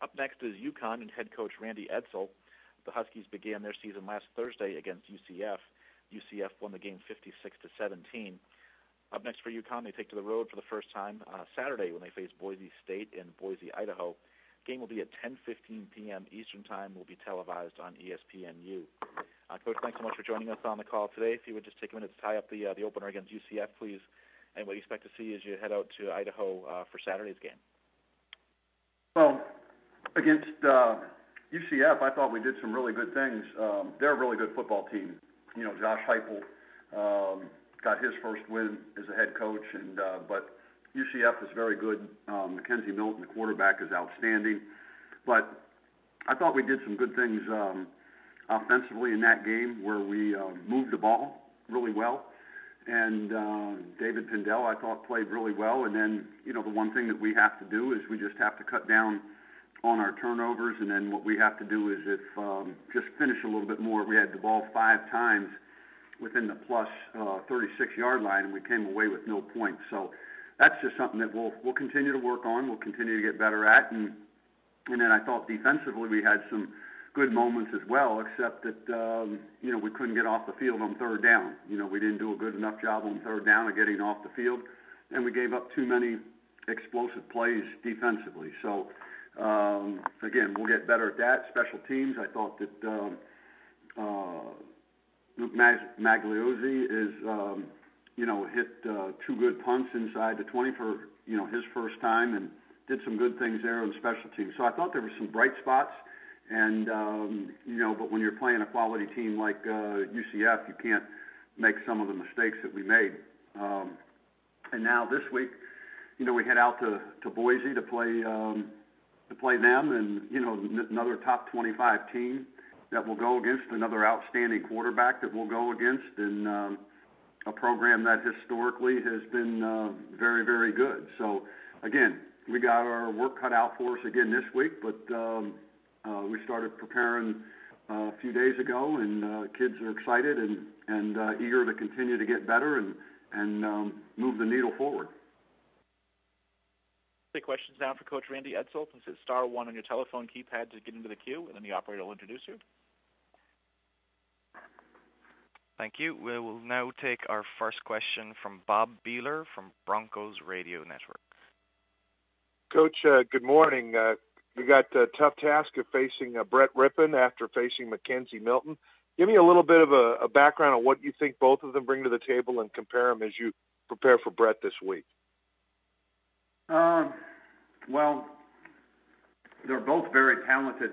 Up next is UConn and head coach Randy Edsall. The Huskies began their season last Thursday against UCF. UCF won the game 56-17. Up next for UConn, they take to the road for the first time Saturday when they face Boise State in Boise, Idaho. The game will be at 10:15 p.m. Eastern Time. Will be televised on ESPNU. Coach, thanks so much for joining us on the call today. If you would just take a minute to tie up the opener against UCF, please, and what you expect to see as you head out to Idaho for Saturday's game. Well, against UCF, I thought we did some really good things. They're a really good football team. You know, Josh Heupel got his first win as a head coach, but UCF is very good. Mackenzie Milton, the quarterback, is outstanding. But I thought we did some good things offensively in that game where we moved the ball really well. And David Pindell, I thought, played really well. And then, you know, the one thing that we have to do is we just have to cut down on our turnovers. And then what we have to do is just finish a little bit more. We had the ball 5 times within the plus 36-yard line, and we came away with no points. So that's just something that we'll continue to work on. We'll continue to get better at. And then I thought defensively we had some good moments as well, except that, you know, we couldn't get off the field on third down. You know, we didn't do a good enough job on third down of getting off the field, and we gave up too many explosive plays defensively. So, again, we'll get better at that. Special teams, I thought that Luke Magliozzi is, you know, hit 2 good punts inside the 20 for, you know, his first time and did some good things there on special teams. So I thought there were some bright spots. And, you know, but when you're playing a quality team like UCF, you can't make some of the mistakes that we made. And now this week, you know, we head out to Boise to play them, and, you know, another top 25 team that will go against another outstanding quarterback that we'll go against, and a program that historically has been very, very good. So, again, we got our work cut out for us again this week, but we started preparing a few days ago, and kids are excited and eager to continue to get better and move the needle forward. Take questions now for Coach Randy Edsall. Please hit *1 on your telephone keypad to get into the queue, and then the operator will introduce you. Thank you. We will now take our first question from Bob Beeler from Broncos Radio Network. Coach, good morning. You got a tough task of facing Brett Rippon after facing Mackenzie Milton. Give me a little bit of a background on what you think both of them bring to the table and compare them as you prepare for Brett this week. Well, they're both very talented,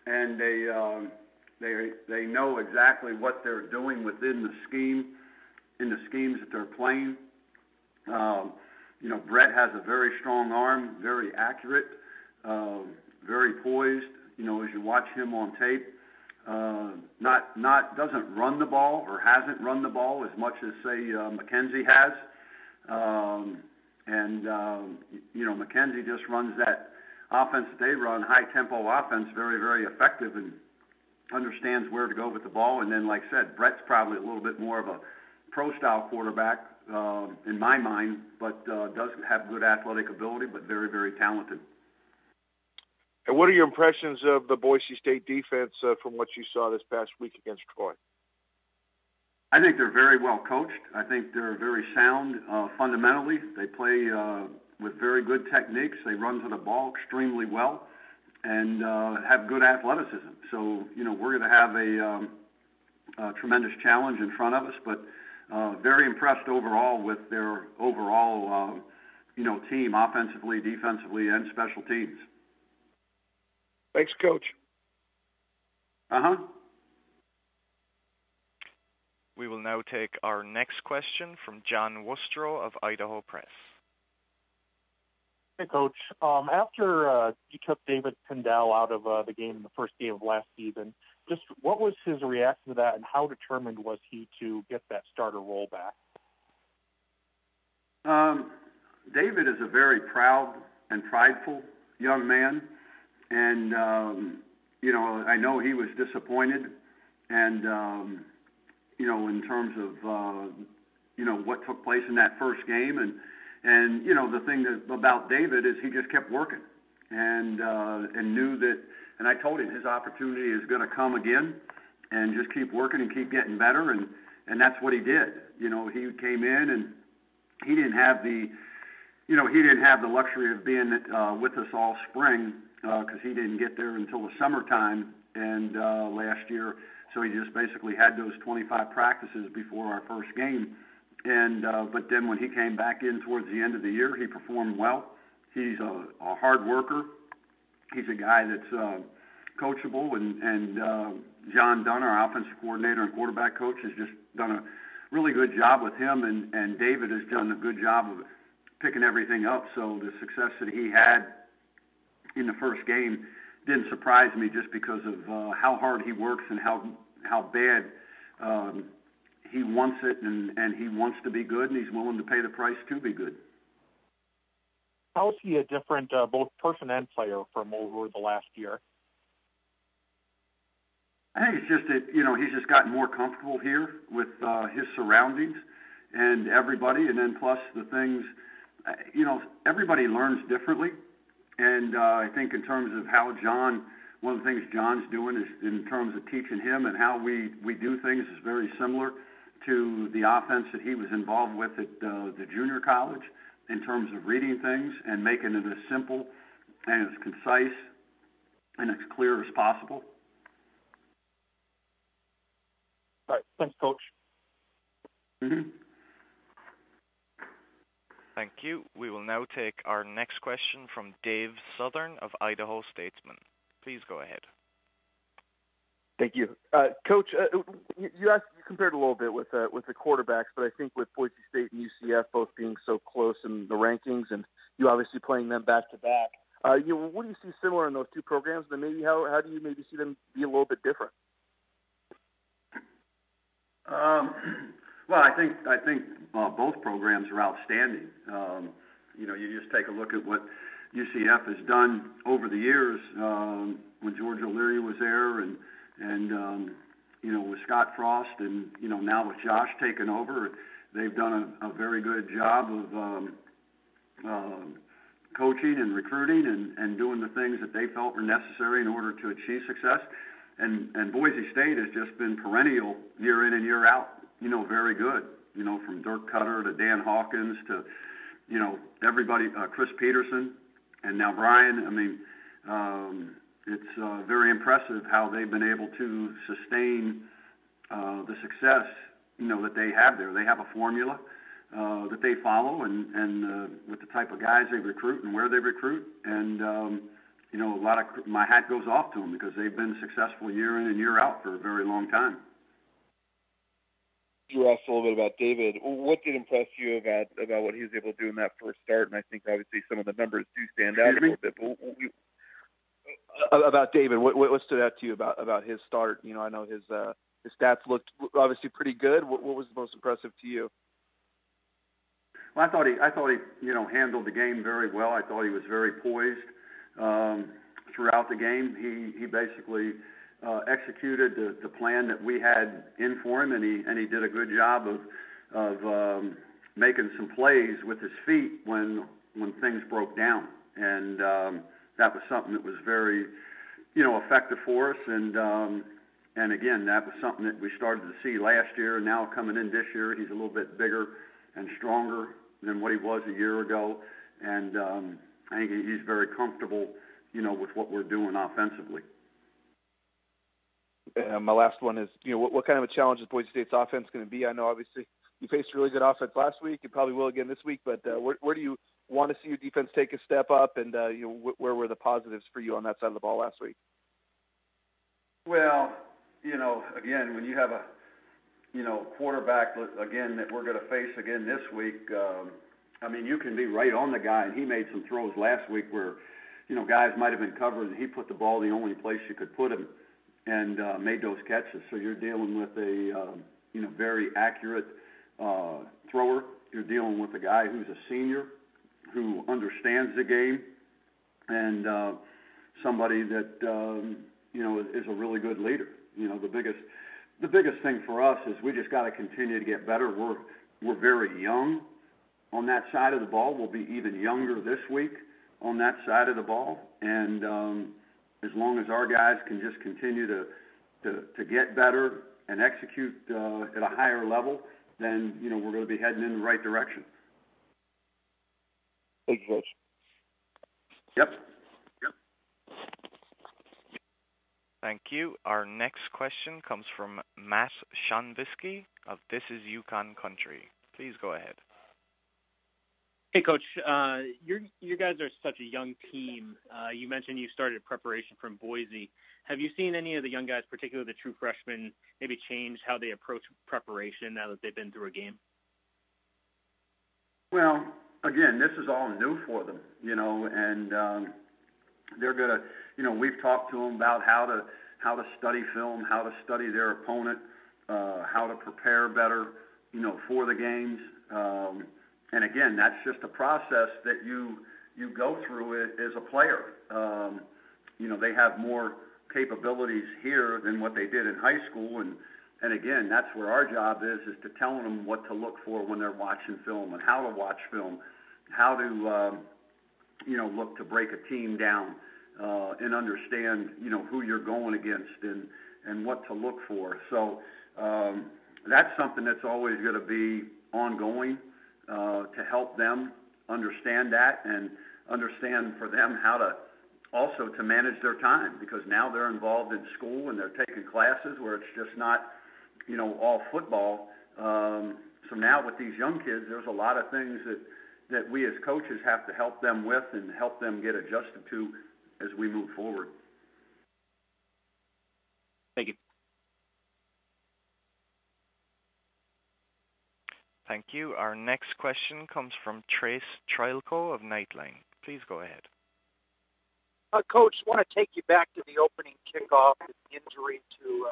and they know exactly what they're doing within the scheme, in the schemes that they're playing. You know, Brett has a very strong arm, very accurate, very poised. You know, as you watch him on tape, doesn't run the ball or hasn't run the ball as much as, say, Mackenzie has. You know, Mackenzie just runs that offense that they run, high-tempo offense, very, very effective, and understands where to go with the ball. And then, like I said, Brett's probably a little bit more of a pro-style quarterback in my mind, but does have good athletic ability, but very, very talented. And what are your impressions of the Boise State defense from what you saw this past week against Troy? I think they're very well coached. I think they're very sound fundamentally. They play with very good techniques. They run to the ball extremely well and have good athleticism. So, you know, we're going to have a tremendous challenge in front of us, but very impressed overall with their overall, you know, team, offensively, defensively, and special teams. Thanks, Coach. Uh-huh. We will now take our next question from John Wostrow of Idaho Press. Hey, Coach. After you took David Pindell out of the game in the first game of last season, just what was his reaction to that, and how determined was he to get that starter role back? David is a very proud and prideful young man, and, you know, I know he was disappointed, and, you know, in terms of, you know, what took place in that first game. And you know, the thing about David is he just kept working. and knew that. And I told him his opportunity is going to come again, and just keep working and keep getting better. And that's what he did. You know, he came in and he didn't have the luxury of being with us all spring because he didn't get there until the summertime and last year. So he just basically had those 25 practices before our first game. And but then when he came back in towards the end of the year, he performed well. He's a hard worker. He's a guy that's coachable, and John Dunn, our offensive coordinator and quarterback coach, has just done a really good job with him, and David has done a good job of picking everything up. So the success that he had in the first game didn't surprise me, just because of how hard he works and how bad he wants it, and he wants to be good, and he's willing to pay the price to be good. How is he a different both person and player from over the last year? I think it's just that, he's just gotten more comfortable here with his surroundings and everybody, and then plus the things, everybody learns differently. And I think in terms of how one of the things John's doing is in terms of teaching him and how we do things is very similar to the offense that he was involved with at the junior college, in terms of reading things and making it as simple and as concise and as clear as possible. All right. Thanks, Coach. Mm-hmm. Thank you. We will now take our next question from Dave Southern of Idaho Statesman. Please go ahead. Thank you. Coach, you compared a little bit with the quarterbacks, but I think with Boise State and UCF both being so close in the rankings, and you obviously playing them back-to-back, what do you see similar in those two programs, and maybe how do you maybe see them be a little bit different? Well, I think both programs are outstanding. You just take a look at what UCF has done over the years when George O'Leary was there, and with Scott Frost, and now with Josh taking over, they've done a very good job of coaching and recruiting and doing the things that they felt were necessary in order to achieve success. And Boise State has just been perennial year in and year out, very good, from Dirk Cutter to Dan Hawkins to, everybody, Chris Peterson, and now Brian. I mean, it's very impressive how they've been able to sustain the success, that they have there. They have a formula that they follow, and with the type of guys they recruit and where they recruit, and a lot of my hat goes off to them because they've been successful year in and year out for a very long time. You asked a little bit about David. What did impress you about what he was able to do in that first start? And I think obviously some of the numbers do stand out a little bit. But about David, what stood out to you about his start? I know his stats looked obviously pretty good. What was the most impressive to you? Well, I thought he handled the game very well. I thought he was very poised throughout the game. He basically executed the plan that we had in for him, and he did a good job of making some plays with his feet when things broke down, and that was something that was very effective for us, and again, that was something that we started to see last year, and now coming in this year, he's a little bit bigger and stronger than what he was a year ago, and I think he's very comfortable with what we're doing offensively. My last one is, what kind of a challenge is Boise State's offense going to be? I know obviously you faced really good offense last week. You probably will again this week, but where do you want to see your defense take a step up, and where were the positives for you on that side of the ball last week? Well, again, when you have a quarterback again that we're going to face again this week, you can be right on the guy, and he made some throws last week where guys might have been covered, and he put the ball the only place you could put him, and made those catches. So you're dealing with a very accurate thrower. You're dealing with a guy who's a senior who understands the game, and somebody that is a really good leader. The biggest thing for us is we just got to continue to get better. We're very young on that side of the ball. We'll be even younger this week on that side of the ball, And as long as our guys can just continue to get better and execute at a higher level, then, we're going to be heading in the right direction. Thank you, Coach. Yep. Thank you. Our next question comes from Matt Shonvisky of This Is UConn Country. Please go ahead. Hey, Coach. You guys are such a young team. You mentioned you started preparation from Boise. Have you seen any of the young guys, particularly the true freshmen, maybe change how they approach preparation now that they've been through a game? Well, again, this is all new for them, and they're going to, we've talked to them about how to study film, how to study their opponent, how to prepare better, for the games. And again, that's just a process that you go through as a player. They have more capabilities here than what they did in high school, and again, that's where our job is to telling them what to look for when they're watching film and how to watch film, how to look to break a team down and understand who you're going against and what to look for. So that's something that's always going to be ongoing to help them understand that and understand for them how to also to manage their time, because now they're involved in school and they're taking classes where it's just not all football. So now with these young kids, there's a lot of things that we as coaches have to help them with and help them get adjusted to as we move forward. Thank you. Thank you. Our next question comes from Trace Trilko of Nightline. Please go ahead. Coach, I want to take you back to the opening kickoff, the injury to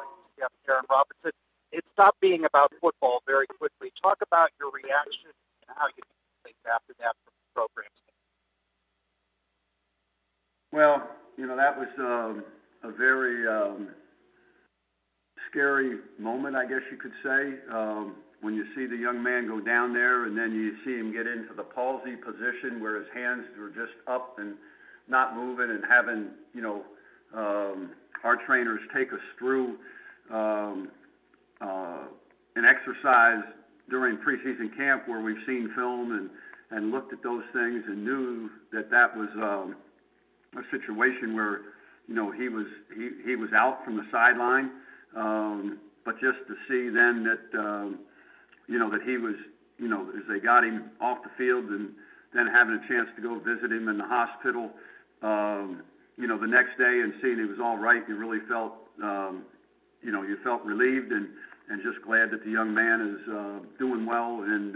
Aaron Robinson. It stopped being about football very quickly. Talk about your reaction and how you think after that from the program. Well, that was a very scary moment, I guess you could say, when you see the young man go down there and then you see him get into the palsy position where his hands were just up and not moving, and having, our trainers take us through an exercise during preseason camp where we've seen film and looked at those things and knew that was a situation where, he was out from the sideline. But just to see then that, that he was, as they got him off the field and then having a chance to go visit him in the hospital, the next day and seeing he was all right, you really felt, you felt relieved and just glad that the young man is doing well. And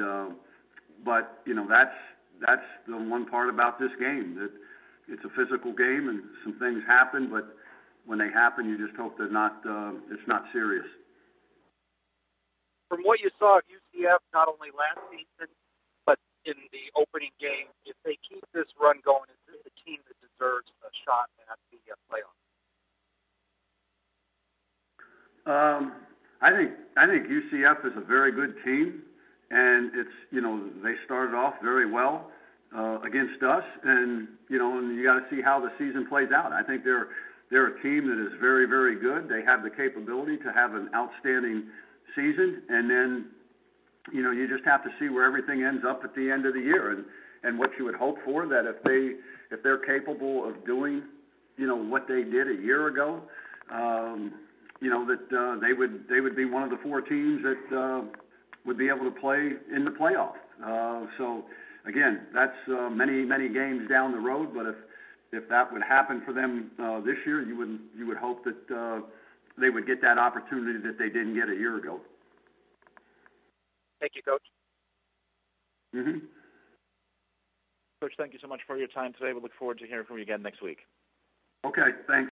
but that's the one part about this game, that it's a physical game and some things happen, but when they happen, you just hope they're not it's not serious. From what you saw of UCF, not only last season, but in the opening game, if they keep this run going, is this a team that deserves a shot at the playoffs? I think UCF is a very good team, and it's they started off very well against us, and and you got to see how the season plays out. I think they're a team that is very, very good. They have the capability to have an outstanding season, and then you just have to see where everything ends up at the end of the year, and what you would hope for, that if they're capable of doing what they did a year ago, that they would be one of the 4 teams that would be able to play in the playoff. So again, that's many games down the road, but if that would happen for them this year, you would hope that they would get that opportunity that they didn't get a year ago. Thank you, Coach. Mm-hmm. Coach, thank you so much for your time today. We look forward to hearing from you again next week. Okay, thanks.